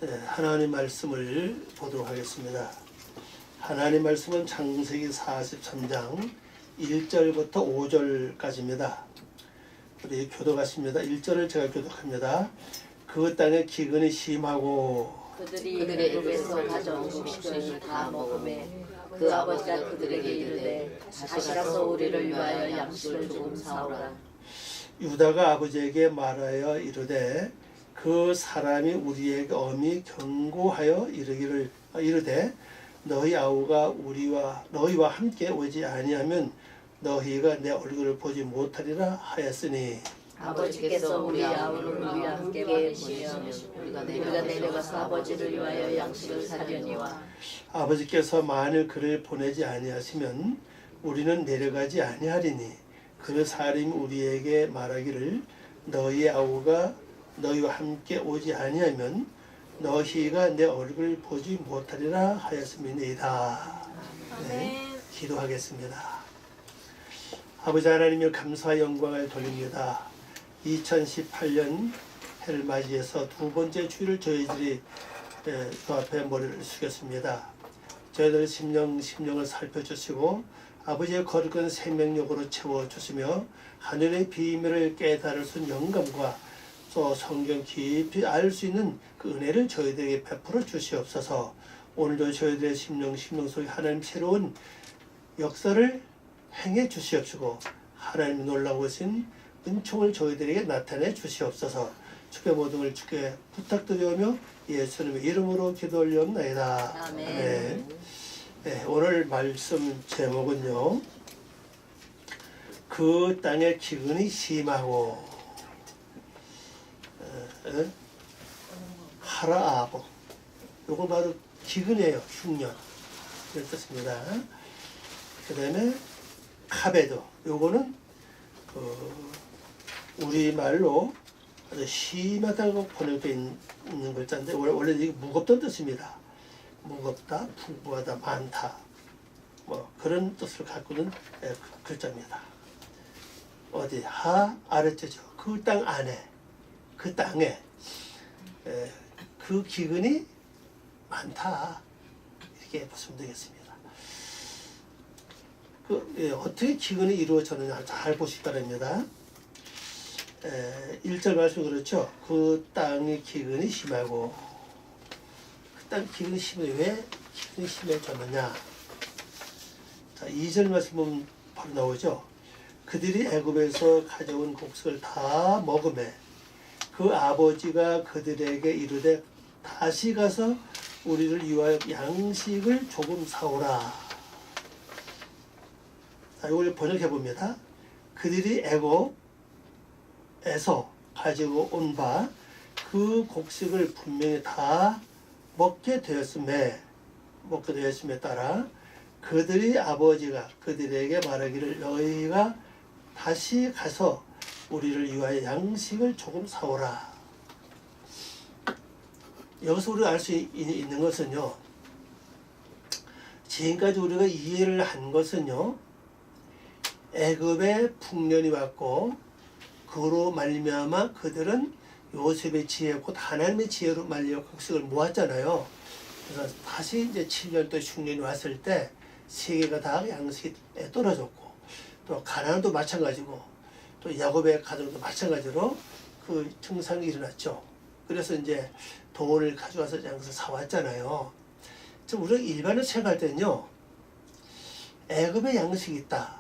하나님 말씀을 보도록 하겠습니다. 하나님 말씀은 창세기 43장 1절부터 5절까지입니다. 우리 교독하십니다. 1절을 제가 교독합니다. 그 땅에 기근이 심하고 그들이 애굽에서 가져온 곡식을 다 먹음에 그 아버지가 그들에게 이르되 다시 가서 우리를 위하여 양식을 조금 사오라. 유다가 아버지에게 말하여 이르되 그 사람이 우리에게 엄히 경고하여 이르되 너희 아우가 너희와 함께 오지 아니하면 너희가 내 얼굴을 보지 못하리라 하였으니 아버지께서 우리 아우를 우리와 함께 보내시면 우리가 내려가서 아버지를 위하여 양식을 사려니와 아버지께서 만일 그를 보내지 아니하시면 우리는 내려가지 아니하리니 그 사람이 우리에게 말하기를 너희 아우가 너희와 함께 오지 아니하면 너희가 내 얼굴을 보지 못하리라 하였음이니이다. 네, 기도하겠습니다. 아버지 하나님을 감사와 영광을 돌립니다. 2018년 해를 맞이해서 두 번째 주일을 저희들이 그 앞에 머리를 숙였습니다. 저희들의 심령을 살펴주시고 아버지의 거룩한 생명력으로 채워주시며 하늘의 비밀을 깨달을 수 있는 영감과 또 성경 깊이 알 수 있는 그 은혜를 저희들에게 베풀어 주시옵소서. 오늘도 저희들의 심령 속에 하나님 새로운 역사를 행해 주시옵시고 하나님 놀라우신 은총을 저희들에게 나타내 주시옵소서. 주의 모든 걸 주께 부탁드리오며 예수님의 이름으로 기도 올리옵나이다. 아멘. 네, 오늘 말씀 제목은요. 그 땅의 기근이 심하고 하라아보. 요건 바로 기근이에요. 흉년. 그런 뜻입니다. 그 다음에 카베도. 요거는 우리말로 아주 심하다고 번역되어 있는 글자인데 원래 이게 무겁다는 뜻입니다. 무겁다, 풍부하다, 많다. 뭐 그런 뜻을 갖고 있는 글자입니다. 어디 아래쪽이죠. 그 땅 안에, 그 땅에 그 기근이 많다. 이렇게 보시면 되겠습니다. 어떻게 기근이 이루어졌느냐 잘 보시기 바랍니다. 1절 말씀 그렇죠. 그 땅의 기근이 심하고 그 땅 기근이 심해 왜 기근이 심해졌느냐. 자, 2절 말씀 보면 바로 나오죠. 그들이 애굽에서 가져온 곡식을 다 먹음에 그 아버지가 그들에게 이르되 다시 가서 우리를 위하여 양식을 조금 사오라. 자, 이걸 번역해 봅니다. 그들이 애굽에서 가지고 온 바 그 곡식을 분명히 다 먹게 되었음에 따라 그들이 아버지가 그들에게 말하기를 너희가 다시 가서 우리를 위하여 양식을 조금 사오라. 여기서 우리가 알 수 있는 것은요. 지금까지 우리가 이해를 한 것은요. 애굽에 풍년이 왔고 그로 말미암아 그들은 요셉의 지혜 곧 하나님의 지혜로 말려 곡식을 모았잖아요. 그래서 다시 이제 7년 또 흉년이 왔을 때 세계가 다 양식이 떨어졌고 또 가나안도 마찬가지고 또 야곱의 가정도 마찬가지로 그 증상이 일어났죠. 그래서 이제 돈을 가져와서 양식을 사왔잖아요. 좀 우리가 일반을 생각할 때는요. 애굽에 양식이 있다.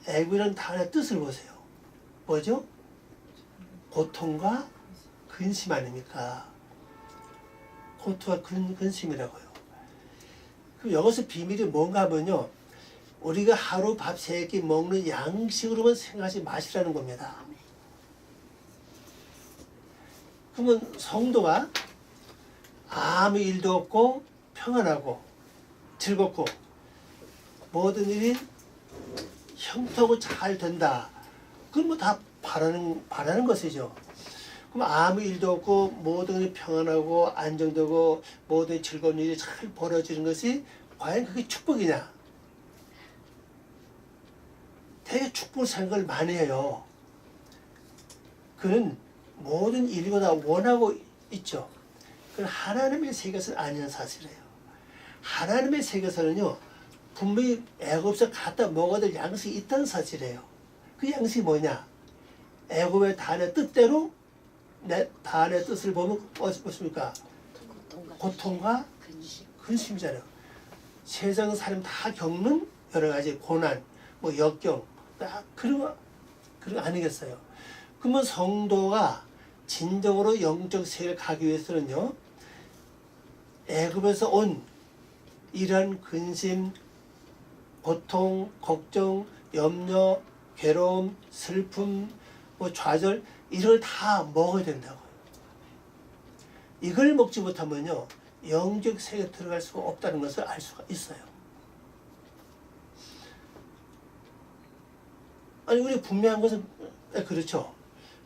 애굽이라는 단어의 뜻을 보세요. 뭐죠? 고통과 근심 아닙니까? 고통과 근심이라고요. 그럼 여기서 비밀이 뭔가 하면요. 우리가 하루 밥 3끼 먹는 양식으로만 생각하지 마시라는 겁니다. 그러면 성도가 아무 일도 없고 평안하고 즐겁고 모든 일이 형통하고 잘 된다. 그건 뭐 다 바라는 것이죠. 그럼 아무 일도 없고 모든 일이 평안하고 안정되고 모든 즐거운 일이 잘 벌어지는 것이 과연 그게 축복이냐? 되게 축복을 생각을 많이 해요. 그는 모든 인류가 다 원하고 있죠. 그건 하나님의 세계에서는 아니라는 사실이에요. 하나님의 세계에서는요, 분명히 애굽에서 갖다 먹어야 될 양식이 있다는 사실이에요. 그 양식이 뭐냐? 애굽의 단의 뜻대로 단의 뜻을 보면 어떻습니까? 고통과 근심이잖아요. 세상 사람 다 겪는 여러 가지 고난, 뭐 역경, 그런 거 아니겠어요? 그러면 성도가 진정으로 영적 세계를 가기 위해서는요, 애굽에서 온 이러한 근심, 고통, 걱정, 염려, 괴로움, 슬픔, 뭐 좌절, 이걸 다 먹어야 된다고요. 이걸 먹지 못하면요, 영적 세계에 들어갈 수가 없다는 것을 알 수가 있어요. 아니, 우리 분명한 것은 그렇죠.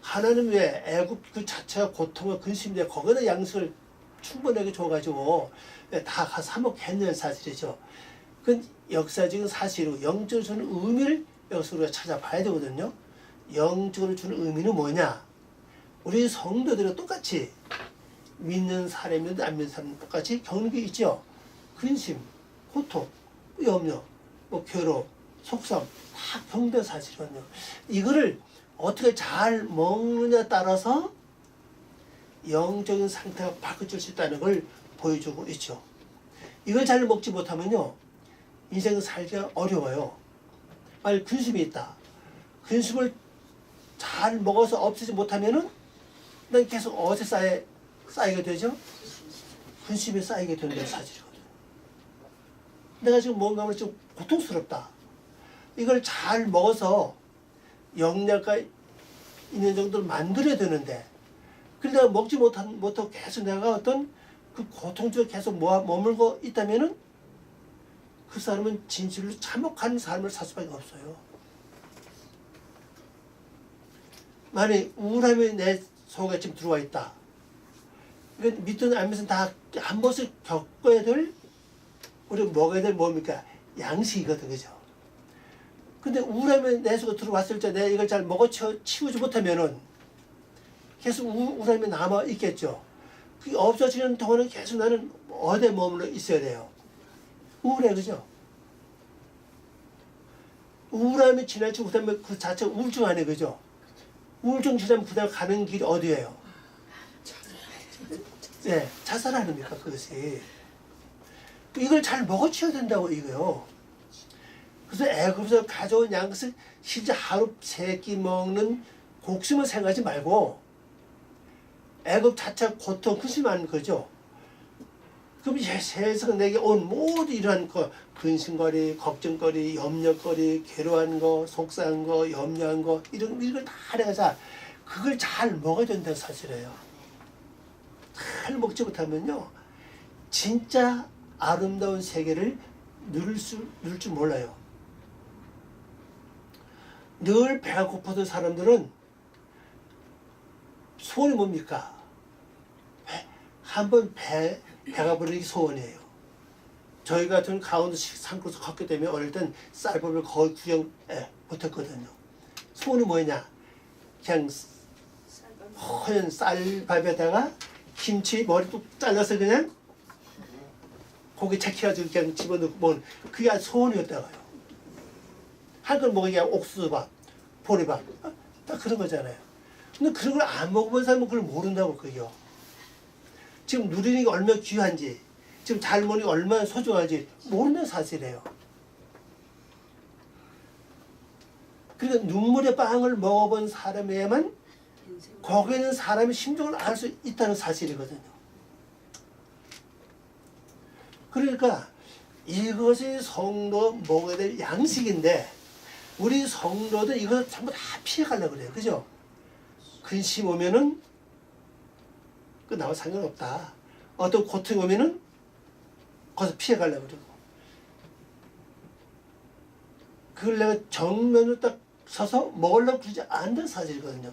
하나님 왜 애굽 그 자체가 고통과 근심인데 거기다 양식을 충분하게 줘가지고 다 가서 사먹겠냐는 사실이죠. 그건 역사적인 사실이고 영적으로 주는 의미를 여기서 우리가 찾아봐야 되거든요. 영적으로 주는 의미는 뭐냐? 우리 성도들은 똑같이 믿는 사람이든 안 믿는 사람은 똑같이 겪는 게 있죠. 근심, 고통, 염려, 뭐 괴로움, 속상 다 겪는 사실이거든요. 이거를 어떻게 잘 먹느냐에 따라서 영적인 상태가 바꿔질 수 있다는 걸 보여주고 있죠. 이걸 잘 먹지 못하면요, 인생 살기가 어려워요. 만약 근심이 있다. 근심을 잘 먹어서 없애지 못하면은 난 계속 어디에 쌓이게 되죠? 근심에 쌓이게 되는 게 사실이거든요. 내가 지금 뭔가 좀 고통스럽다. 이걸 잘 먹어서 영양가 있는 정도를 만들어야 되는데, 그런데 내가 먹지 못하고 계속 내가 어떤 그 고통 중에 계속 머물고 있다면은 그 사람은 진실로 참혹한 삶을 살 수밖에 없어요. 만약 우울함이 내 속에 지금 들어와 있다. 이건 믿든 안 믿든 다 한 번씩 겪어야 될, 우리가 먹어야 될 뭡니까? 양식이거든, 그죠? 근데 우울함이 내 속에 들어왔을 때 내가 이걸 잘 치우지 못하면은 계속 우울함이 남아 있겠죠. 그게 없어지는 동안은 계속 나는 어디에 머물러 있어야 돼요? 우울해, 그죠? 우울함이 지나치고 그다음에 그 자체가 우울증 아니에요, 그죠? 우울증 지나면 그다음 가는 길이 어디예요? 네, 자살 아닙니까, 그것이. 이걸 잘 먹어치워야 된다고, 이거요. 그래서 애굽에서 가져온 양식을 실제 하루 3끼 먹는 곡식을 생각하지 말고 애굽 자체가 고통, 근심하는 거죠. 그럼 세상 내게 온 모든 이러한 근심거리, 걱정거리, 염려거리, 괴로워한 거, 속상한 거, 염려한 거, 이런 걸 다 내가 그걸 잘 먹어야 된다는 사실이에요. 잘 먹지 못하면요, 진짜 아름다운 세계를 누릴 줄 몰라요. 늘 배가 고파던 사람들은 소원이 뭡니까? 한번 배가 부르는 게 소원이에요. 저희 같은 강원도 산골에서 컸기 때문에 어릴 땐 쌀밥을 거의 구경 못했거든요. 소원이 뭐냐? 그냥 허연 쌀밥에다가 김치 머리 뚝 잘라서 그냥 고기 착해가지고 그냥 집어넣고 먹는, 그게 소원이었다고요. 한 걸 먹으니까 옥수수밥, 보리밥, 딱 그런 거잖아요. 근데 그런 걸 안 먹어본 사람은 그걸 모른다고, 그게요. 지금 누리는 게 얼마나 귀한지, 지금 잘 먹는 게 얼마나 소중한지 모르는 사실이에요. 그러니까 눈물의 빵을 먹어본 사람에만 거기에 있는 사람의 심정을 알 수 있다는 사실이거든요. 그러니까 이것이 성도 먹어야 될 양식인데, 우리 성도들 이거 전부 다 피해가려고 그래요. 그죠? 근심 오면은 그 나와 상관없다. 어떤 고통이 오면은 거기서 피해가려고 그러고, 그걸 내가 정면으로 딱 서서 먹으려고 그러지 않는 사실이거든요.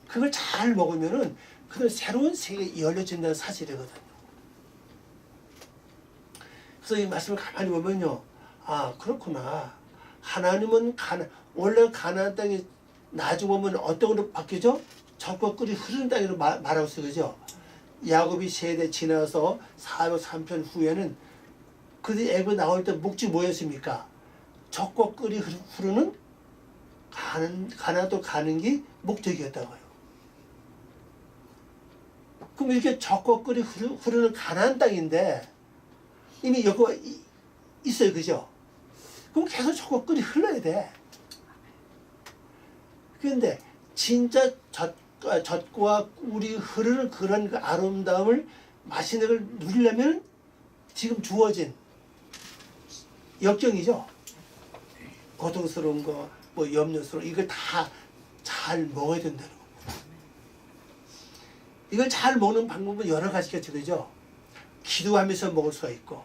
그걸 잘 먹으면은 그들 새로운 세계가 열려진다는 사실이거든요. 그래서 이 말씀을 가만히 보면요, 아, 그렇구나. 하나님은 원래 가나안 땅이 나중에 보면 어떤 걸로 바뀌죠? 적과 꿀이 흐르는 땅으로 말하고 있어요, 그죠? 야곱이 세대 지나서 403편 후에는 그들이 애굽 나올 때 목지 뭐였습니까? 젖과 꿀이 흐르는 가나도 가는 게 목적이었다고요. 그럼 이렇게 젖과 꿀이 흐르는 가나안 땅인데 이미 여기가 있어요, 그죠? 그럼 계속 젖과 꿀이 흘러야 돼. 그런데 진짜 젖과 꿀이 흐르는 그런 그 아름다움을 맛있는 걸 누리려면 지금 주어진 역경이죠. 고통스러운 거, 뭐 염려스러운 이걸 다 잘 먹어야 된다는 겁니다. 이걸 잘 먹는 방법은 여러 가지가 되죠. 기도하면서 먹을 수가 있고,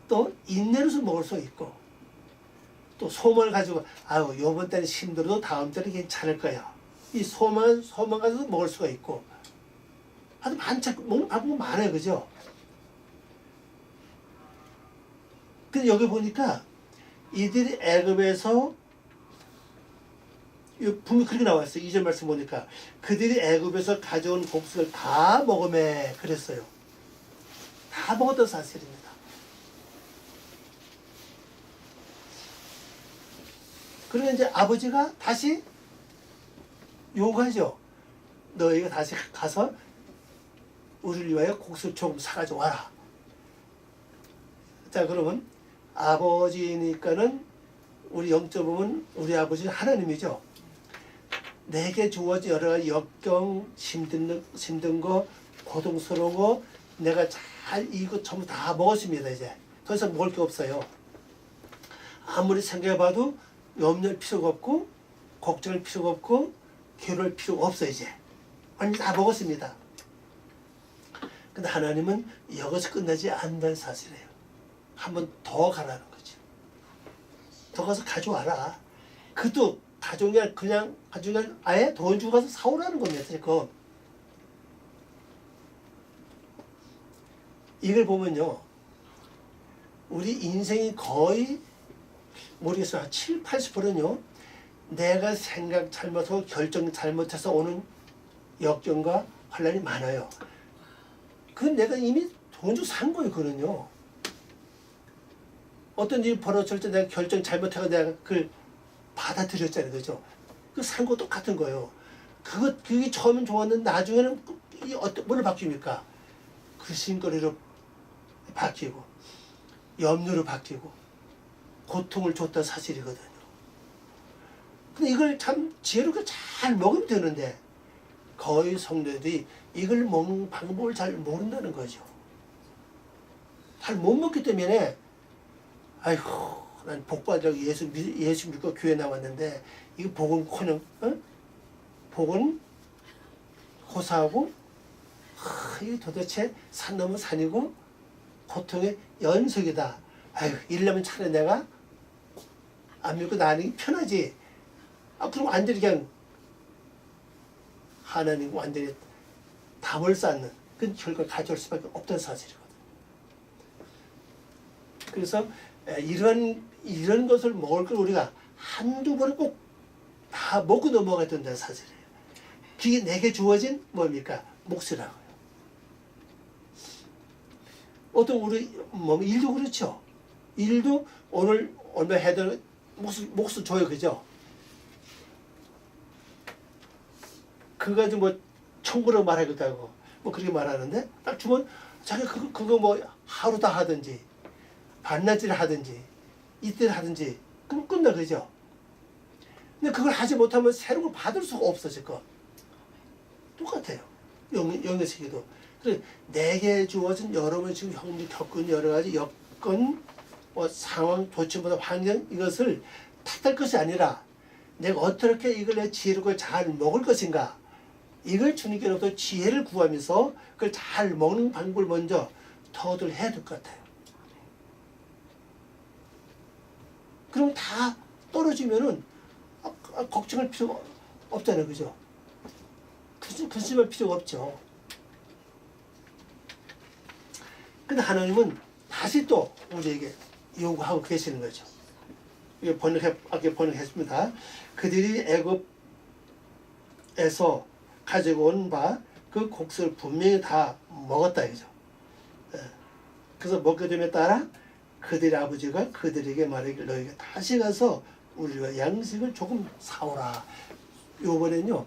또 인내로서 먹을 수가 있고, 또 소망을 가지고 아유 이번 달에 힘들어도 다음 달에 괜찮을 거야. 이 소망 가지고 먹을 수가 있고, 아주 먹는 방법이 많아요, 그죠? 근데 여기 보니까 이들이 애굽에서 분명히 그렇게 나왔어요. 2절 말씀 보니까 그들이 애굽에서 가져온 곡식을 다 먹으매 그랬어요. 다 먹었던 사실입니다. 그러면 이제 아버지가 다시 요구하죠. 너희가 다시 가서 우리를 위하여 곡식을 조금 사가지고 와라. 자, 그러면 아버지니까는 우리 영적 보면 우리 아버지는 하나님이죠. 내게 주어진 여러 가지 역경, 힘든 거, 고통스러운 거 내가 잘 이거 전부 다 먹었습니다. 이제 더 이상 먹을 게 없어요. 아무리 생각해봐도 염려할 필요가 없고 걱정할 필요가 없고 괴로울 필요가 없어요. 이제 완전히 다 먹었습니다. 근데 하나님은 여기서 끝나지 않는다는 사실이에요. 한 번 더 가라는 거죠. 더 가서 가져와라. 그것도 가져온 게 그냥 가져온 게 아니라 아예 돈 주고 가서 사오라는 겁니다. 지금 이걸 보면요, 우리 인생이 거의 모르겠어요. 한 7, 80%는요 내가 생각 잘못하고 결정 잘못해서 오는 역경과 환난이 많아요. 그건 내가 이미 돈 주고 산 거예요. 그거는요. 어떤 일이 벌어질 때 내가 결정 잘못해서 내가 그걸 받아들였잖아요. 그죠? 그 산 거 똑같은 거예요. 그게 처음엔 좋았는데 나중에는 뭐로 바뀝니까? 근심거리로 바뀌고 염려로 바뀌고 고통을 줬던 사실이거든요. 근데 이걸 참 지혜롭게 잘 먹으면 되는데 거의 성도들이 이걸 먹는 방법을 잘 모른다는 거죠. 잘 못 먹기 때문에 아이고 난 복받으라고 예수 믿고 교회 나왔는데 이거 복은커녕 복은 고사하고 이게 도대체 산 넘은 산이고 고통의 연속이다. 아유 이러려면 차라리 내가 안 믿고 나는 게 편하지. 그럼 완전히 그냥 하나님 완전히 담을 쌓는 그 결과를 가져올 수밖에 없던 사실이거든요. 그래서 이런 것을 먹을 걸 우리가 한두 번은 꼭 다 먹고 넘어가야 된다는 사실이에요. 그게 내게 주어진 뭡니까? 몫이라고요. 어떤 우리 일도 그렇죠. 일도 오늘 얼마 해도 몫을 줘요. 그죠? 그거 가지고 뭐 청구라고 말하겠다고 뭐 그렇게 말하는데 딱 주면 자기 그거 뭐 하루 다 하든지 반나절 하든지 이틀 하든지 그럼 끝나. 그죠? 근데 그걸 하지 못하면 새로운 걸 받을 수가 없어질 거 똑같아요. 영의 세계도. 그래서 내게 주어진 여러분 지금 형님 겪은 여러 가지 여건 상황 조치보다 환경 이것을 탓할 것이 아니라 내가 어떻게 이걸 내 지혜롭게 잘 먹을 것인가 이걸 주님께로부터 지혜를 구하면서 그걸 잘 먹는 방법을 먼저 터득을 해야 될 것 같아요. 그럼 다 떨어지면은 걱정할 필요가 없잖아요. 그죠? 근심할 필요가 없죠. 근데 하나님은 다시 또 우리에게 요구하고 계시는 거죠. 이게 번역했습니다. 그들이 애굽에서 가지고 온 바 그 곡식을 분명히 다 먹었다 이거죠. 예. 그래서 먹게 됨에 따라 그들의 아버지가 그들에게 말하기를 너희가 다시 가서 우리가 양식을 조금 사오라. 요번엔요,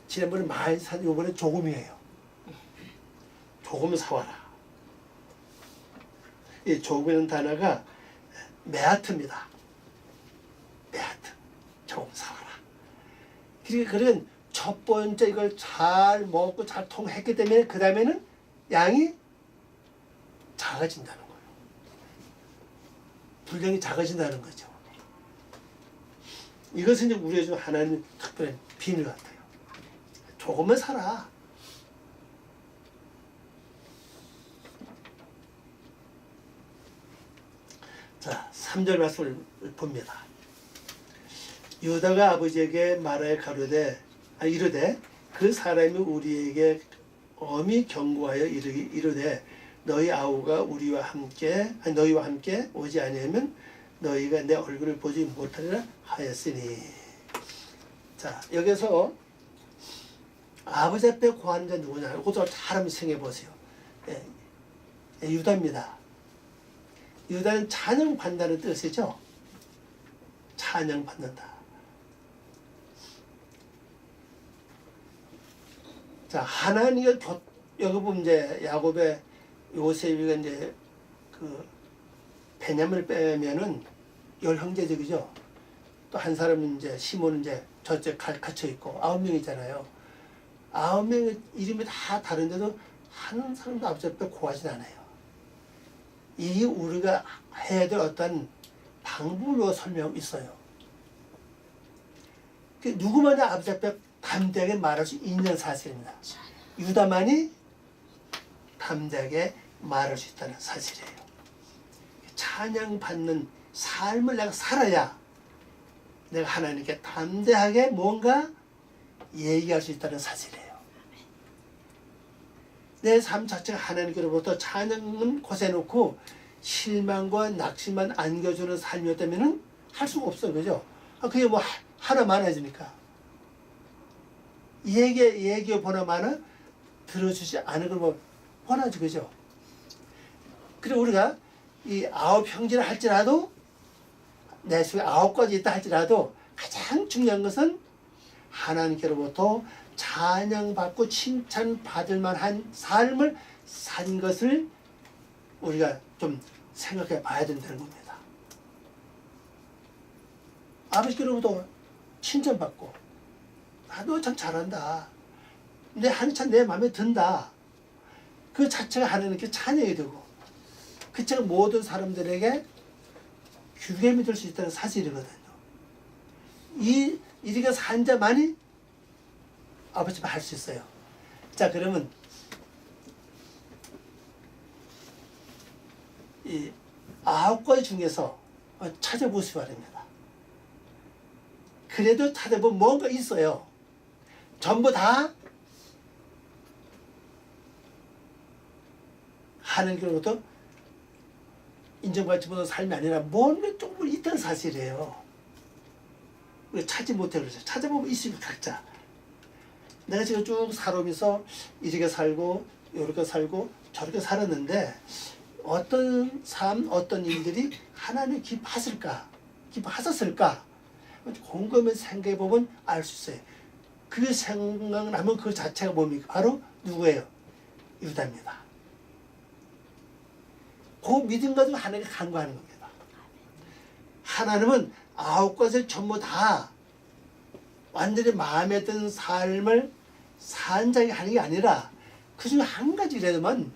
지난번에 많이 산 요번에 조금이에요. 조금 사와라. 이 조금이라는 단어가 메아트입니다. 메아트. 조금 사와라. 그러니까 첫 번째 이걸 잘 먹고 잘 통했기 때문에 그 다음에는 양이 작아진다는 거예요. 분량이 작아진다는 거죠. 이것은 이제 우리의 좀 하나님의 특별한 비밀 같아요. 조금만 사라. 자, 3절 말씀을 봅니다. 유다가 아버지에게 말하여 이르되 그 사람이 우리에게 엄히 경고하여 이르되 너희와 함께 오지 아니하면 너희가 내 얼굴을 보지 못하리라 하였으니. 자, 여기서 아버지 앞에 고하는 자 누구냐? 이것도 잘 한번 생각해 보세요. 유다입니다. 유다는 찬양받는다는 뜻이죠. 찬양받는다. 자, 하나님이 여기 보면 이제 야곱의 요셉이가 이제 그 베냐민을 빼면은 10형제적이죠. 또 한 사람은 이제 시몬은 이제 저쪽 갇혀 있고 9명이잖아요. 9명의 이름이 다 다른데도 한 사람도 아버지 앞에 고하진 않아요. 이게 우리가 해야 될 어떤 방법으로 설명 있어요. 누구만이 아버지 앞에 담대하게 말할 수 있는 사실입니다. 유다만이 담대하게 말할 수 있다는 사실이에요. 찬양받는 삶을 내가 살아야 내가 하나님께 담대하게 뭔가 얘기할 수 있다는 사실이에요. 내 삶 자체가 하나님께로부터 찬양은 곳에놓고 실망과 낙심만 안겨주는 삶이었다면 할 수가 없어요. 그죠? 그게 뭐 하나 많아지니까. 얘기해 보나마나 들어주지 않은 걸 뭐 원하지. 그죠? 그리고 우리가 이 9형제를 할지라도 내 속에 9가지 있다 할지라도 가장 중요한 것은 하나님께로부터 찬양받고 칭찬받을 만한 삶을 산 것을 우리가 좀 생각해 봐야 된다는 겁니다. 아버지께로부터 칭찬받고 너 참 잘한다. 한참 내 마음에 든다. 그 자체가 하나님께 찬양이 되고 그 자체가 모든 사람들에게 규범이 될 수 있다는 사실이거든요. 이리가 산 자만이 아버지 할 수 있어요. 자, 그러면 이 9가지 중에서 찾아보시기 바랍니다. 그래도 찾아보면 뭔가 있어요. 전부 다 하나님께로부터 인정받지 못한 삶이 아니라 뭔가 조금 있다는 사실이에요. 우리가 찾지 못해 그러죠. 찾아보면 있습니다. 각자. 내가 지금 쭉 살아오면서 이렇게 살고 이렇게 살고 저렇게 살았는데 어떤 삶, 어떤 일들이 하나님 기뻐하셨을까? 곰곰이 생각해보면 알 수 있어요. 그 생각나면 그 자체가 뭡니까? 바로 누구예요? 유다입니다. 그 믿음 가지고 하나님께 간구하는 겁니다. 하나님은 9가지를 전부 다 완전히 마음에 드는 삶을 산 자에게 하는 게 아니라 그중에 한 가지라도만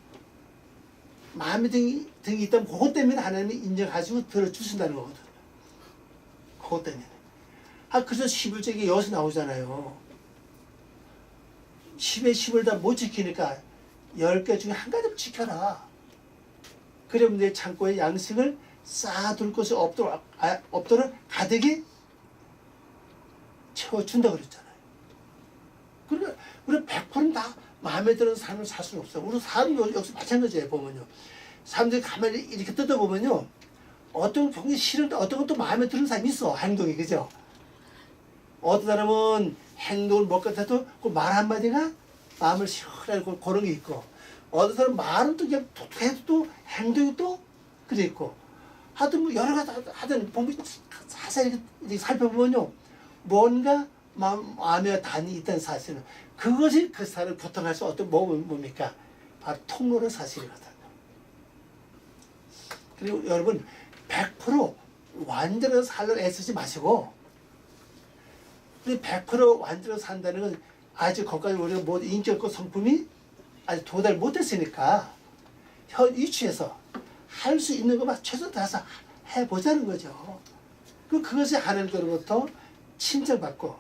마음에 드는 게 있다면 그것 때문에 하나님이 인정하시고 들어주신다는 거거든요. 그것 때문에. 그래서 11절에 여기서 나오잖아요. 10에 10을 다 못 지키니까 10개 중에 한 가지 지켜라. 그러면 내 창고에 양식을 쌓아둘 것이 없도록 가득히 채워준다 그랬잖아요. 그러니까 우리 100%는 다 마음에 드는 삶을 살 수는 없어요. 우리 삶도 역시 마찬가지예요. 보면요. 사람들이 가만히 이렇게 뜯어보면요. 어떤 경우에 싫은데 어떤 건 또 마음에 드는 사람이 있어. 행동이. 그죠? 어떤 사람은 행동을 못 같아도 그 말 한마디가 마음을 시원하고 그런 게 있고, 어떤 사람 말은 또 그냥 해도 또 행동이 또 그래 있고, 하여튼 뭐 여러 가지 하여튼 보면 자세히 이렇게 살펴보면요, 뭔가 마음에 단이 있다는 사실은, 그것이 그 사람을 교통할 수 어떤 뭡니까? 바로 통로는 사실이거든요. 그리고 여러분 100% 완전한 살로 애쓰지 마시고, 100% 완전히 산다는 건 아직 거기까지 우리가 뭐 인격과 성품이 아직 도달 못했으니까 현 위치에서 할 수 있는 것만 최선 다해서 해보자는 거죠. 그것이 하나님께로부터 칭찬받고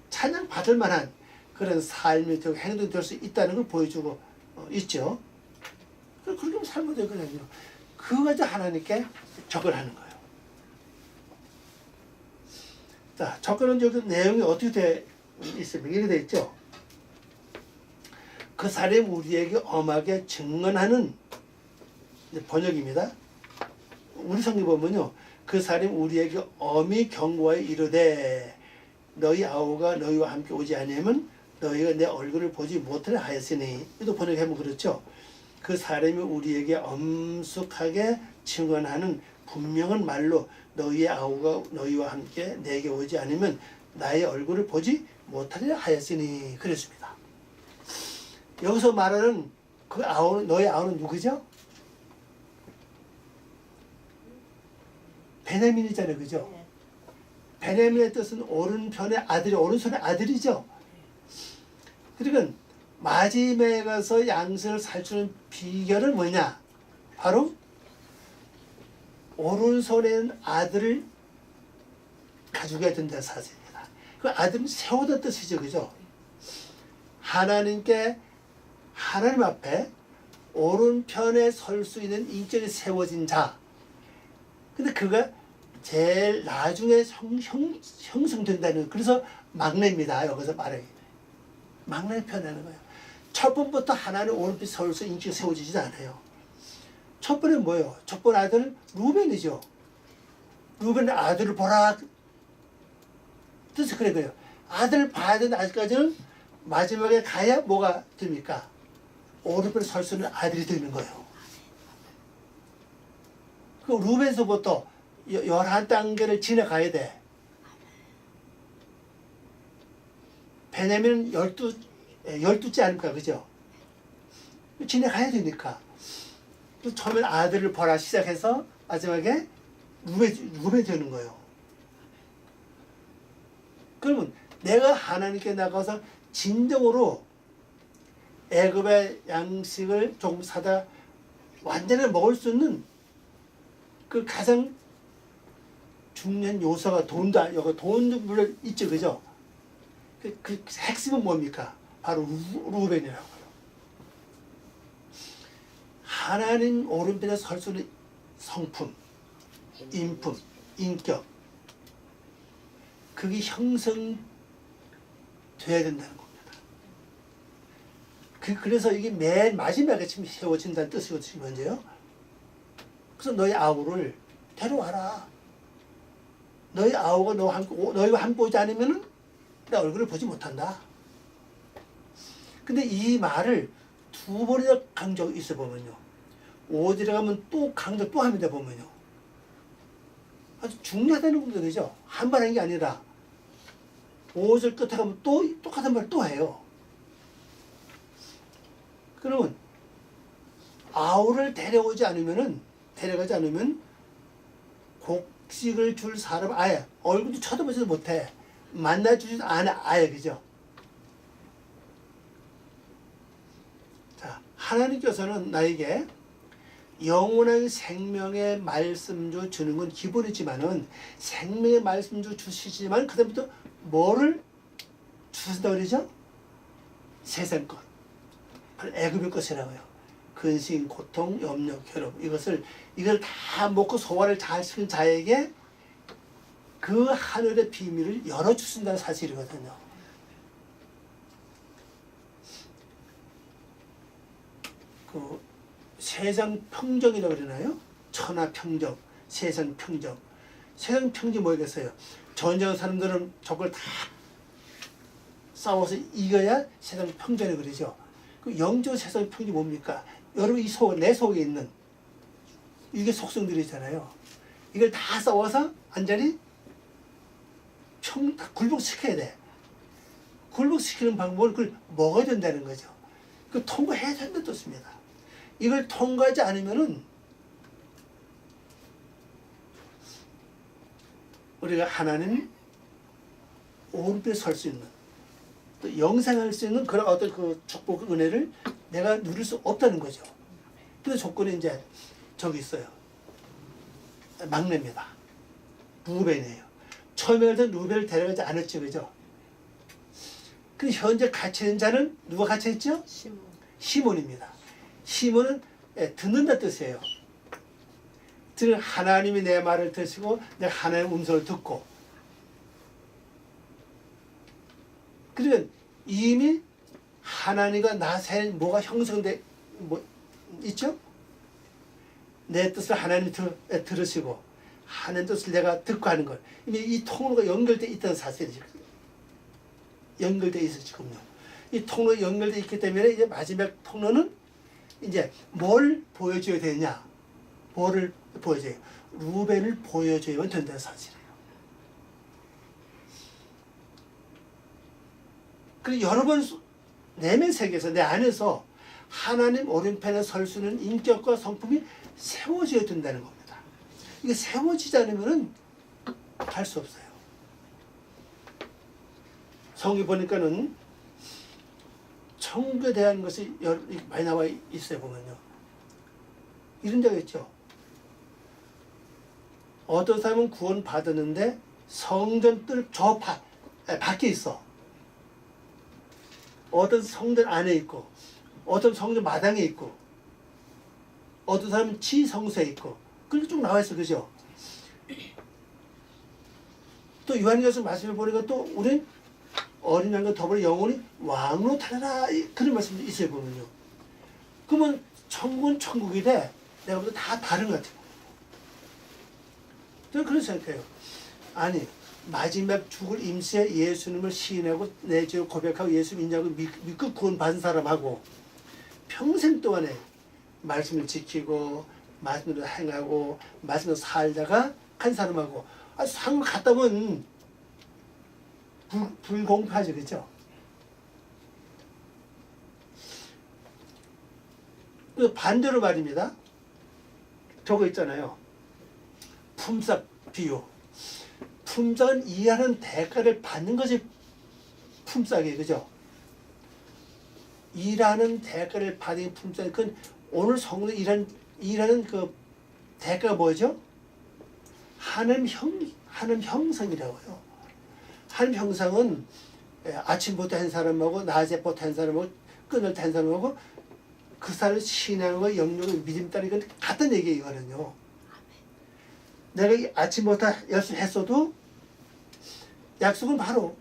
찬양받을 만한 그런 삶이 되고 행동이 될 수 있다는 걸 보여주고 있죠. 그렇게 살면 되거든요. 그거 가지고 하나님께 적을 하는 거예요. 자, 접근은 여기 내용이 어떻게 돼 있습니까? 이렇게 돼 있죠. 그 사람이 우리에게 엄하게 증언하는 번역입니다. 우리 성경 보면요, 그 사람이 우리에게 엄히 경고하여 이르되 너희 아우가 너희와 함께 오지 아니하면 너희가 내 얼굴을 보지 못하려 하였으니, 이도 번역하면 그렇죠. 그 사람이 우리에게 엄숙하게 증언하는 분명한 말로 너희의 아우가 너희와 함께 내게 오지 않으면 나의 얼굴을 보지 못하려 하였으니 그랬습니다. 여기서 말하는 그 아우는, 너의 아우는 누구죠? 베냐민이잖아요, 그죠? 베냐민의 뜻은 오른편의 아들이, 오른손의 아들이죠. 그러니까 마지막에 가서 양식을 살주는 비결은 뭐냐? 바로 오른손에 있는 아들을 가지게 된다는 사실입니다. 그 아들은 세우다 뜻이죠, 그죠? 하나님 앞에 오른편에 설 수 있는 인격이 세워진 자. 근데 그가 제일 나중에 형성된다는, 그래서 막내입니다. 여기서 말해. 막내를 표현하는 거예요. 첫 번부터 하나님 오른편에 설 수 있는 인격이 세워지지 않아요. 첫 번은 뭐예요? 첫 번 아들은 루벤이죠. 루벤의 아들을 보라. 뜻이 그래요. 아들을 봐야 되는, 아직까지는 마지막에 가야 뭐가 됩니까? 오른편에 설 수 있는 아들이 되는 거예요. 그 루벤서부터 11단계를 지나가야 돼. 베냐민은 12째 아닙니까? 그죠? 지나가야 되니까. 처음엔 아들을 보라 시작해서 마지막에 루벤이 되는 거예요. 그러면 내가 하나님께 나가서 진정으로 애굽의 양식을 조금 사다 완전히 먹을 수 있는 그 가장 중요한 요소가 돈다. 여기 돈도 물론 있죠, 그죠? 그 핵심은 뭡니까? 바로 루벤이라고요. 하나님 오른편에 설 수 있는 성품, 인품, 인격, 그게 형성돼야 된다는 겁니다. 그래서 이게 맨 마지막에 지금 세워진다는 뜻이거든요, 먼저요. 그래서 너희 아우를 데려와라. 너희 아우가 너희와 함께 오지 않으면 내 얼굴을 보지 못한다. 근데 이 말을 두 번이나 강조가 있어 보면요. 5절에 가면 또 강조 또 합니다, 보면요. 아주 중요하다는 겁니다, 그죠? 한 번 한 게 아니라 5절 끝에 가면 또 똑같은 말 또 해요. 그러면 아우를 데려가지 않으면 곡식을 줄 사람 아예 얼굴도 쳐다보지도 못해. 만나주지도 않아, 아예, 그죠? 자, 하나님께서는 나에게 영원한 생명의 말씀주 주는 건 기본이지만은 생명의 말씀주 주시지만 그 다음부터 뭐를 주신다고 그러죠? 세상 것. 바로 애굽의 것이라고요. 근심, 고통, 염려, 괴로움, 이걸 다 먹고 소화를 잘 시킨 자에게 그 하늘의 비밀을 열어주신다는 사실이거든요. 그 세상 평정이라고 그러나요? 천하 평정, 세상 평정. 세상 평정이 뭐겠어요? 전쟁 사람들은 적을 다 싸워서 이겨야 세상이 평전해 그러죠. 그 영적 세상의 평전이 뭡니까? 여러분 이 속, 내 속에 있는 이게 속성들이잖아요. 이걸 다 싸워서 완전히 다 굴복시켜야 돼. 굴복시키는 방법을 그걸 먹어야 된다는 거죠. 그 통과해야 된다는 뜻입니다. 이걸 통과하지 않으면은 우리가 하나님 오른편에 설 수 있는 또 영생할 수 있는 그런 어떤 그 축복 은혜를 내가 누릴 수 없다는 거죠. 근데 조건이 이제 저기 있어요. 막내입니다. 루벤이에요. 처음에 갈 때 루벤을 데려가지 않았죠, 그죠? 근데 현재 갇혀있는 자는 누가 갇혀있죠? 시몬입니다. 시몬은 듣는다 뜻이에요. 즉 하나님이 내 말을 듣시고 내가 하나님의 음성을 듣고, 그러니까 이미 하나님과 나 사이에 뭐가 형성돼 있죠? 내 뜻을 하나님이 들으시고 하나님 뜻을 내가 듣고 하는 걸 이미 이 통로가 연결돼 있다는 사실이죠. 연결돼 있어 지금요. 이 통로 연결돼 있기 때문에 이제 마지막 통로는 이제 뭘 보여줘야 되냐? 뭐를 보여줘요? 루벤을 보여줘야만 된다는 사실이에요. 그리고 여러분 내면 세계에서 내 안에서 하나님 오른편에 설 수 있는 인격과 성품이 세워져야 된다는 겁니다. 이게 세워지지 않으면 할 수 없어요. 성경 보니까는 천국에 대한 것이 많이 나와 있어요. 보면요. 이런 데가 있죠. 어떤 사람은 구원 받았는데 성전 뜰 저 밖에 있어. 어떤 성전 안에 있고, 어떤 성전 마당에 있고, 어떤 사람은 지성소에 있고, 그렇게 쭉 나와 있어, 그죠? 또 요한계시록 말씀을 보니까 또 우린 어린 양과 더불어 영원히 왕으로 타라 그런 말씀도 있어요, 보면요. 그러면 천국은 천국이래. 내가 보다 다 다른 것 같아요. 저는 그런 생각해요. 아니 마지막 죽을 임시에 예수님을 시인하고 내 죄를 고백하고 예수님 인정하고 믿고 구원받은 사람하고 평생 동안에 말씀을 지키고 말씀으로 행하고 말씀으로 살다가 한 사람하고 상을 갔다 보면 불공평하죠, 그죠? 반대로 말입니다. 저거 있잖아요. 품삯 비유. 품삯은 일하는 대가를 받는 것이 품삯이에요, 그죠? 일하는 대가를 받는 품삯. 그건 오늘 성도 일하는 그 대가가 뭐죠? 하나님 형상이라고요. 하나님 형상은 아침부터 한 사람하고 낮에부터 한 사람하고 끝날 때 한 사람하고 그 사람의 신앙과 영역과 믿음 따르는 건 같은 얘기거든요. 내가 아침부터 열심히 했어도 약속은 바로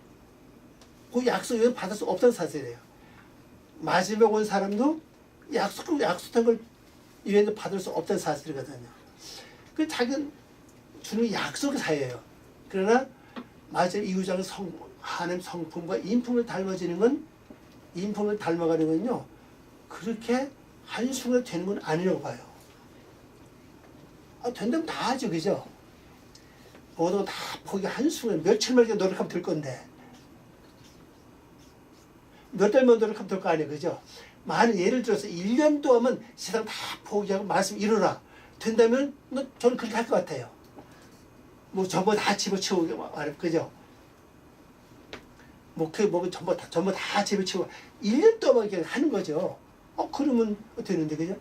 그 약속 이외에 받을 수 없다는 사실이에요. 마지막 온 사람도 약속한 걸 이외에는 받을 수 없다는 사실이거든요. 그 자기는 주님의 약속의 사이예요. 그러나 마지막 이후장의 하나님 성품과 인품을 닮아지는 건, 인품을 닮아가는 건요, 그렇게 한순간에 되는 건 아니라고 봐요. 된다면 다 하죠, 그죠? 모든 거 다 포기 한순간에 며칠만 노력하면 될 건데, 몇 달만 노력하면 될 거 아니에요, 그죠? 만약 예를 들어서 1년 동안만 세상 다 포기하고 말씀 이루라 된다면 저는 그렇게 할 것 같아요. 뭐 전부 다 집어치우게 말해, 그죠? 전부 다 집어치우고 1년 동안 그냥 하는 거죠. 그러면 되는데, 그죠?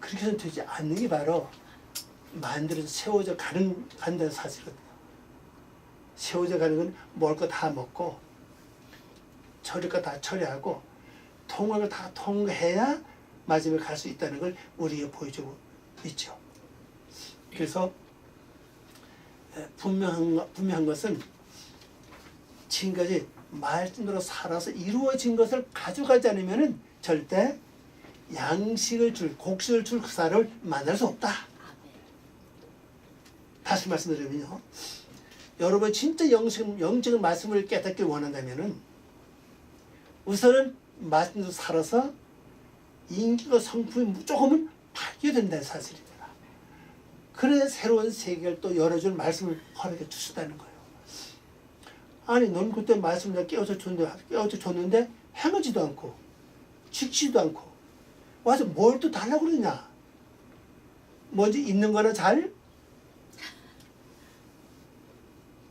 그렇게 해서는 되지 않는 게 바로 만들어서 세워져 간다는 사실이거든요. 세워져 가는 건 먹을 거 다 먹고 처리할 거 다 처리하고 통과를 다 통과해야 마지막에 갈 수 있다는 걸 우리에게 보여주고 있죠. 그래서 분명한 것은 지금까지 말씀대로 살아서 이루어진 것을 가져가지 않으면 절대 곡식을 줄 그 사람을 만날 수 없다. 다시 말씀드리면요. 여러분 진짜 영적인 말씀을 깨닫기 원한다면은 우선은 말씀도 살아서 인격과 성품이 조금은 바뀌어야 된다는 사실입니다. 그래 새로운 세계를 또 열어주는 말씀을 허락해 주시다는 거예요. 아니 넌 그때 말씀 내가 깨워줘 줬는데 행하지도 않고 지키지도 않고 와서 뭘 또 달라고 그러냐. 먼저 있는 거나 잘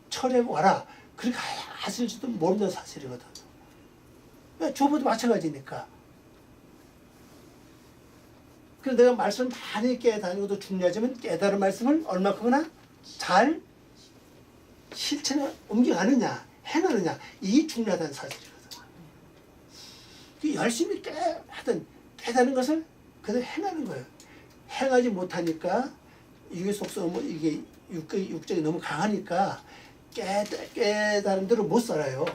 처리해 와라. 그렇게 하실지도 모른다는 사실이거든. 주부도 마찬가지니까. 그래서 내가 말씀을 많이 깨닫는 것도 중요하지만 깨달은 말씀을 얼마큼이나 잘 실천에 옮겨가느냐 행하느냐 이게 중요하다는 사실이거든. 열심히 깨닫는 것을 그대로 행하는 거예요. 행하지 못하니까 이게 속성은 이게 육적이 너무 강하니까 깨달은 대로 못 살아요.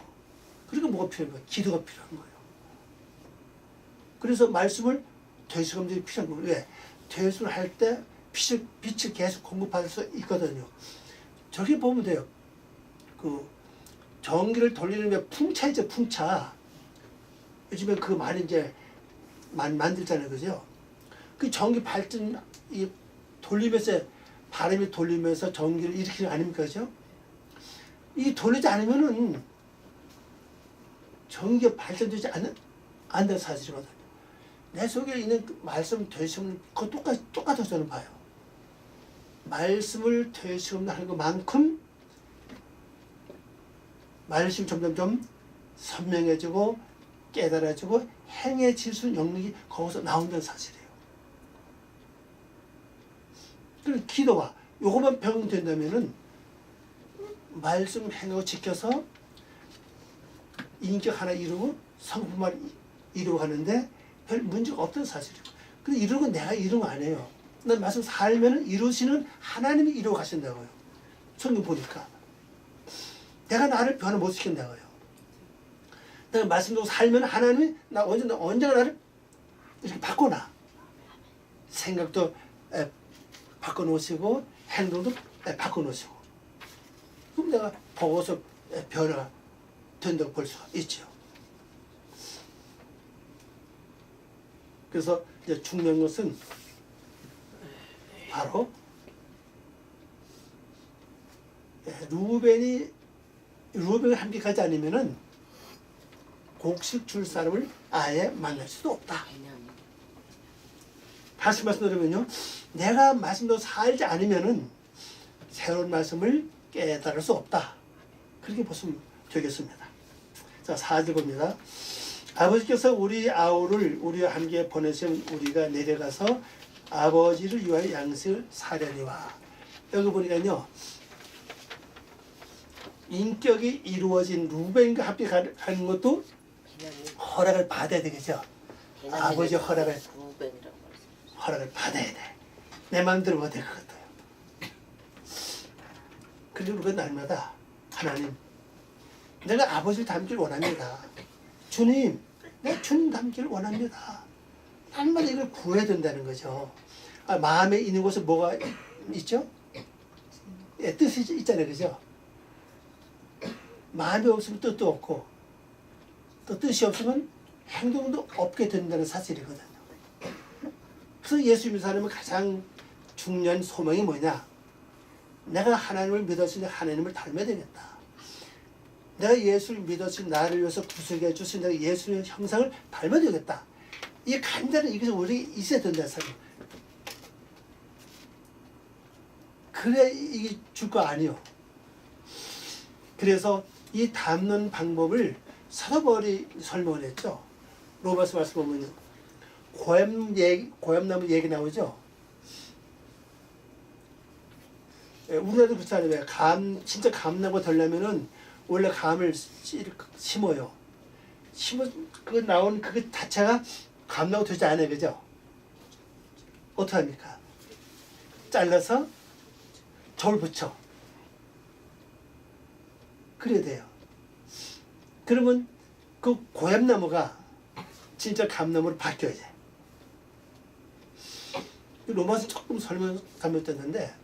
그러니까 뭐가 필요한 거예요? 기도가 필요한 거예요. 그래서 말씀을 되시감들이 필요한 거예요. 왜? 되수를 할 때 빛을 계속 공급할 수 있거든요. 저기 보면 돼요. 그 전기를 돌리는 게 풍차 있죠, 풍차. 요즘에 그 많이 이제 만들잖아요, 그죠? 그 전기 발전 이 돌리면서 바람이 돌리면서 전기를 일으키는 거 아닙니까, 그죠? 이 돌리지 않으면은 전기가 발전되지 않는 사실이거든요. 내 속에 있는 그 말씀 되시면 그거 똑같아서 저는 봐요. 말씀을 되시면 하는 것만큼 말씀이 점점점 선명해지고 깨달아지고 행해질 수 있는 영역이 거기서 나온다는 사실이에요. 그래서 기도와 요것만 배우면 된다면은 말씀 행하고 지켜서 인격 하나 이루고 성품만 이루고 가는데 별 문제가 없다는 사실이고. 근데 이루는 건 내가 이루는 거 아니에요. 난 말씀 살면 이루시는 하나님이 이루어 가신다고요. 성경 보니까. 내가 나를 변화 못 시킨다고요. 내가 말씀도 살면 하나님이 언제나 나를 이렇게 바꿔놔. 생각도 바꿔놓으시고 행동도 바꿔놓으시고. 그럼 내가 보고서 변화가 된다고 볼 수가 있죠. 그래서 이제 중요한 것은 바로 루벤이 함께 가지 않으면은 곡식 줄 사람을 아예 만날 수도 없다. 다시 말씀드리면요, 내가 말씀도 살지 않으면은 새로운 말씀을 깨달을 수 없다. 그렇게 보시면 되겠습니다. 자, 4절 봅니다. 아버지께서 우리 아우를 우리와 함께 보내시면 우리가 내려가서 아버지를 위하여 양식을 사려니와. 여기 보니까요, 인격이 이루어진 루벤과 함께 가는 것도 허락을 받아야 되겠죠. 아버지 허락을 받아야 돼. 내 마음대로 못해 그것도요. 그리고 우리가 날마다 하나님, 내가 아버지를 닮기를 원합니다. 주님, 내가 주님 닮기를 원합니다. 날마다 이걸 구해야 된다는 거죠. 마음에 있는 곳에 뭐가 있죠? 뜻이 있잖아요, 그죠? 마음이 없으면 뜻도 없고, 또 뜻이 없으면 행동도 없게 된다는 사실이거든요. 그래서 예수 믿는 사람은 가장 중요한 소망이 뭐냐? 내가 하나님을 믿었으니 하나님을 닮아야 되겠다. 내가 예수를 믿었으니 나를 위해서 구속해 주신 내가 예수의 형상을 닮아야 되겠다. 이 간단한 이것이 우리에게 있어야 된다는 사실. 그래 이게 줄 거 아니요. 그래서 이 닮는 방법을 사도 바울이 설명을 했죠. 로마서 말씀 보면요, 고향나무 얘기 나오죠. 우리나라도 그렇잖아요. 진짜 감나무가 되려면은 원래 감을 심어요. 그 나온 그 자체가 감나무 되지 않아요, 그죠? 어떻게 합니까? 잘라서 저울 붙여. 그래야 돼요. 그러면 그 고향나무가 진짜 감나무로 바뀌어야 돼. 로마서 조금 설명 잘못됐는데,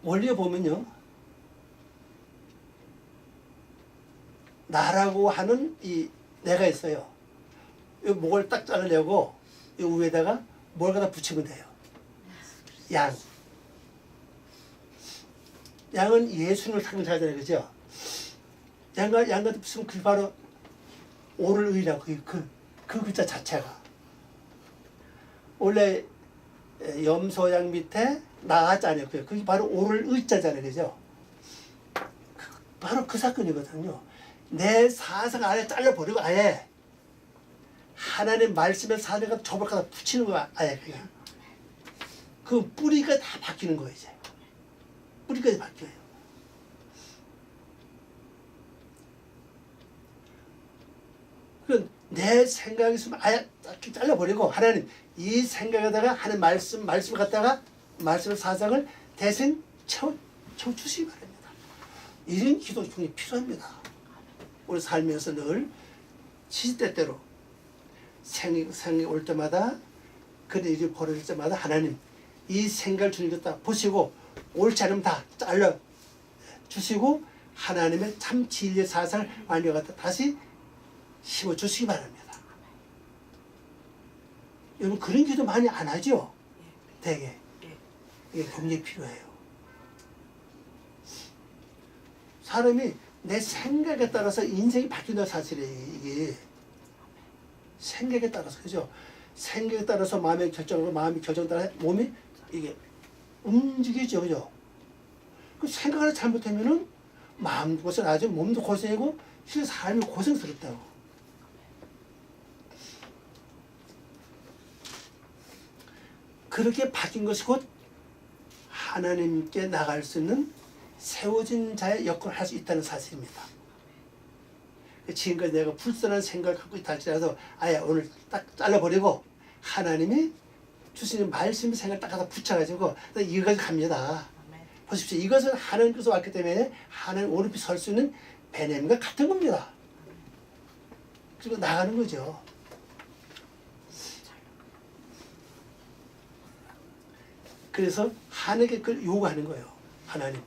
원리에 보면요, 나라고 하는 이 내가 있어요. 이 목을 딱 자르려고 이 위에다가 뭘 갖다 붙이면 돼요. 양. 양은 예수님을 상징하잖아요, 그죠? 양과 붙이면 그 바로 오를 의라고 그 글자 자체가 원래 염소양 밑에 나가잖아요. 그게 바로 오를 의자잖아요, 그죠? 바로 그 사건이거든요. 내 사상 아예 잘라버리고 아예 하나님 말씀의 사례가 저걸 갖다 붙이는 거야. 아예 그냥 그 뿌리가 다 바뀌는 거예요. 이제 뿌리까지 바뀌어요. 그럼 내 생각이 있으면 아예 잘라버리고 하나님 이 생각에다가 하는 말씀을 갖다가 말씀의 사상을 대신 채워주시기 바랍니다. 이런 기도 굉장히 필요합니다. 우리 살면서 늘 시시때때로 생이 올 때마다 그런 일이 벌어질 때마다 하나님 이 생각을 주님 다 보시고 옳지 않으면 다 잘라 주시고 하나님의 참 진리의 사상을 완료하다 다시 심어 주시기 바랍니다. 여러분 그런 기도 많이 안 하죠? 되게 이게 굉장히 필요해요. 사람이 내 생각에 따라서 인생이 바뀐다는 사실이에요. 이게 생각에 따라서 그죠? 생각에 따라서 마음의 결정하고 마음의 결정 따라 몸이 이게 움직이죠, 그죠? 그 생각을 잘못하면은 마음도 고생하죠, 몸도 고생이고 실제 삶이 고생스럽다고. 그렇게 바뀐 것이 곧 하나님께 나갈 수 있는 세워진 자의 역할을 할 수 있다는 사실입니다. 지금까지 내가 불순한 생각을 갖고 있다 할지라도 아예 오늘 딱 잘라버리고 하나님이 주시는 말씀의 생각을 딱 갖다 붙여가지고 이거까지 갑니다. 보십시오. 이것은 하나님께서 왔기 때문에 하나님 오른편 설 수 있는 베냐민과 같은 겁니다. 그리고 나가는 거죠. 그래서 하나님께 그걸 요구하는 거예요. 하나님,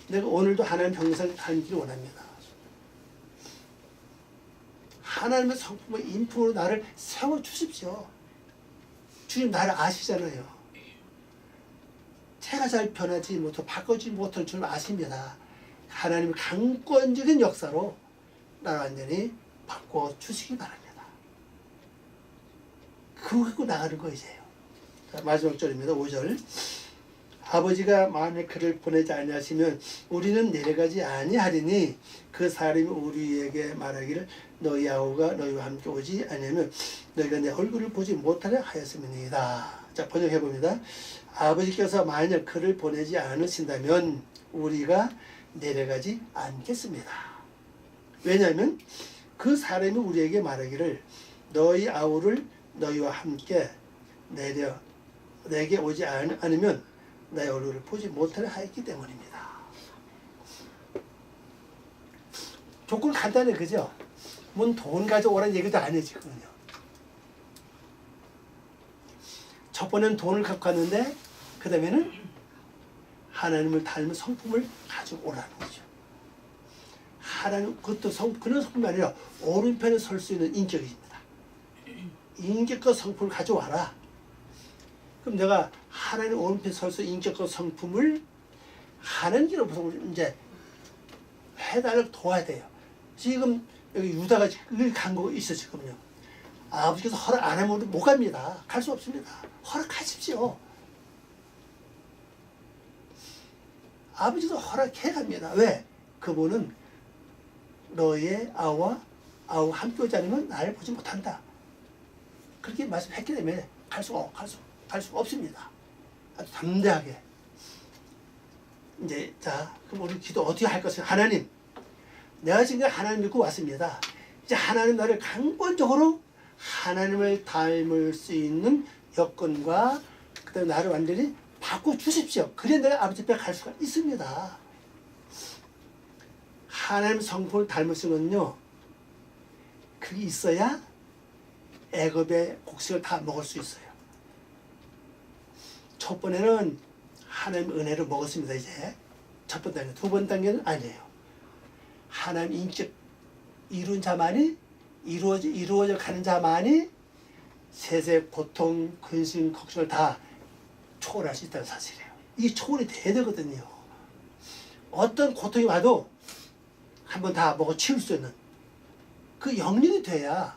내가 오늘도 하나님 평생 살기를 원합니다. 하나님의 성품의 인품으로 나를 세워주십시오. 주님 나를 아시잖아요. 제가 잘 변하지 못하고 바꿔주지 못할 줄 아십니다. 하나님의 강권적인 역사로 나를 완전히 바꿔주시기 바랍니다. 그거 갖고 나가는 거 이제요. 마지막 절입니다. 5절. 아버지가 만일 그를 보내지 아니하시면 우리는 내려가지 아니하리니 그 사람이 우리에게 말하기를 너희 아우가 너희와 함께 오지 아니하면 너희가 내 얼굴을 보지 못하려 하였음이니이다. 자, 번역해 봅니다. 아버지께서 만약 그를 보내지 않으신다면 우리가 내려가지 않겠습니다. 왜냐하면 그 사람이 우리에게 말하기를 너희 아우를 너희와 함께 내게 오지 않으면 나의 얼굴을 보지 못하려 하였기 때문입니다. 조건 간단해, 그죠? 뭔 돈 가져오라는 얘기도 아니에요, 지금은요. 첫 번째는 돈을 갖고 갔는데, 그 다음에는 하나님을 닮은 성품을 가지고 오라는 거죠. 하나님, 그것도 그런 성품이 아니라 오른편에 설 수 있는 인격입니다. 인격과 성품을 가져와라. 그럼 내가 하나님 오른편에 설 수 있는 인격과 성품을 하나님으로부터 이제 해달라고 도와야 돼요. 지금 여기 유다가 간 거 있어, 지금요. 아버지께서 허락 안 하면 우리 못 갑니다. 갈 수 없습니다. 허락하십시오. 아버지도 허락해 갑니다. 왜? 그분은 너의 아우와 함께 오지 않으면 나를 보지 못한다. 그렇게 말씀했기 때문에 갈 수가 없습니다. 아주 담대하게. 이제 자, 그럼 우리 기도 어떻게 할 것을 하나님, 내가 지금 하나님 믿고 왔습니다. 이제 하나님 나를 강권적으로 하나님을 닮을 수 있는 여건과 그다음에 나를 완전히 바꿔 주십시오. 그래 내가 아버지 앞에 갈 수가 있습니다. 하나님 성품을 닮을 수는요, 그게 있어야 애굽의 곡식을 다 먹을 수 있어요. 첫 번에는 하나님 은혜를 먹었습니다. 이제 첫 번 단계, 두 번 단계는 아니에요. 하나님 이룬 자만이 이루어져 가는 자만이 세세 고통, 근심, 걱정을 다 초월할 수 있다는 사실이에요. 이 초월이 돼야 되거든요. 어떤 고통이 와도 한번 다 먹어 치울 수 있는 그 영역이 돼야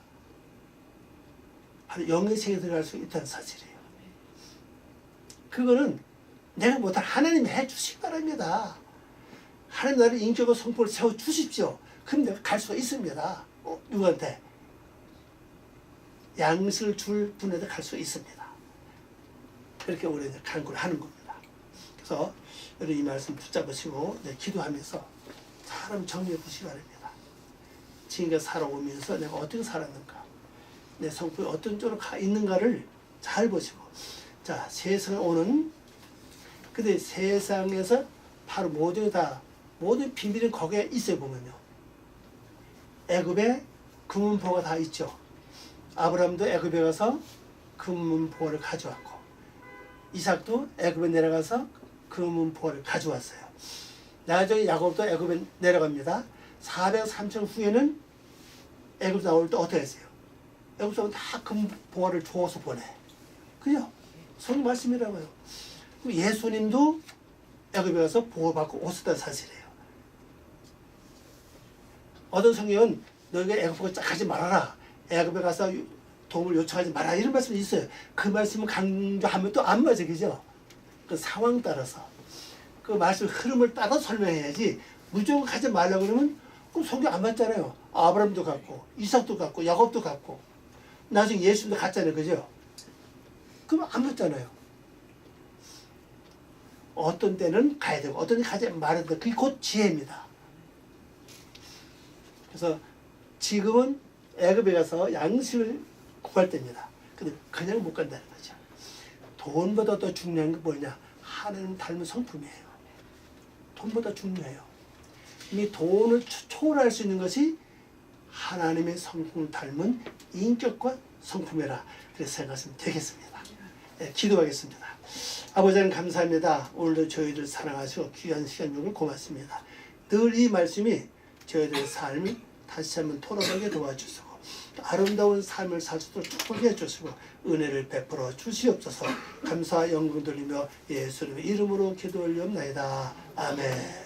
바로 영의 세계에 들어갈 수 있다는 사실이에요. 그거는 내가 못한 하나님이 해주시기 바랍니다. 하나님 나를 인격과 성품을 세워주십시오. 그럼 내가 갈 수가 있습니다. 누구한테? 양식을 줄 분한테 갈 수 있습니다. 그렇게 우리는 간구를 하는 겁니다. 그래서 여러분 이 말씀 붙잡으시고 기도하면서 사람 정리해 보시기 바랍니다. 지금까지 살아오면서 내가 어떻게 살았는가, 내 성품이 어떤 쪽으로 가 있는가를 잘 보시고, 자, 세상에 오는 근데 세상에서 바로 모든 비밀은 거기에 있어요. 보면요, 애굽에 금은보가 다 있죠. 아브라함도 애굽에 가서 금은보를 가져왔고, 이삭도 애굽에 내려가서 금은보를 가져왔어요. 나중에 야곱도 애굽에 내려갑니다. 430년 후에는 애굽 나올 때 어떻게 했어요? 애굽 사람은 다 금보화를 주워서 보내. 그죠? 성경 말씀이라고요. 예수님도 애굽에 가서 보호받고 오셨다는 사실이에요. 어떤 성경은 너희가 애굽에 가지 말아라, 애굽에 가서 도움을 요청하지 마라, 이런 말씀이 있어요. 그 말씀을 강조하면 또 안 맞아, 그죠? 그 상황 따라서 그 말씀 흐름을 따라 설명해야지 무조건 가지 말라고 그러면 그럼 성경 안 맞잖아요. 아브라함도 갔고 이삭도 갔고 야곱도 갔고 나중에 예수님도 갔잖아요, 그죠? 그럼 안 맞잖아요. 어떤 때는 가야 되고 어떤 때 가지 말아야 되고, 그게 곧 지혜입니다. 그래서 지금은 애굽에 가서 양식을 구할 때입니다. 근데 그냥 못 간다는 거죠. 돈보다 더 중요한 게 뭐냐? 하나님 닮은 성품이에요. 돈보다 중요해요. 이 돈을 초월할 수 있는 것이 하나님의 성품을 닮은 인격과 성품이라 그래서 생각하시면 되겠습니다. 네, 기도하겠습니다. 아버지 하나님 감사합니다. 오늘도 저희들 사랑하시고 귀한 시간 주고 고맙습니다. 늘 이 말씀이 저희들의 삶을 다시 한번 토론하게 도와주시고 아름다운 삶을 살 수 있도록 축복해 주시고 은혜를 베풀어 주시옵소서. 감사와 영광 돌리며 예수님의 이름으로 기도 올리옵나이다. 아멘.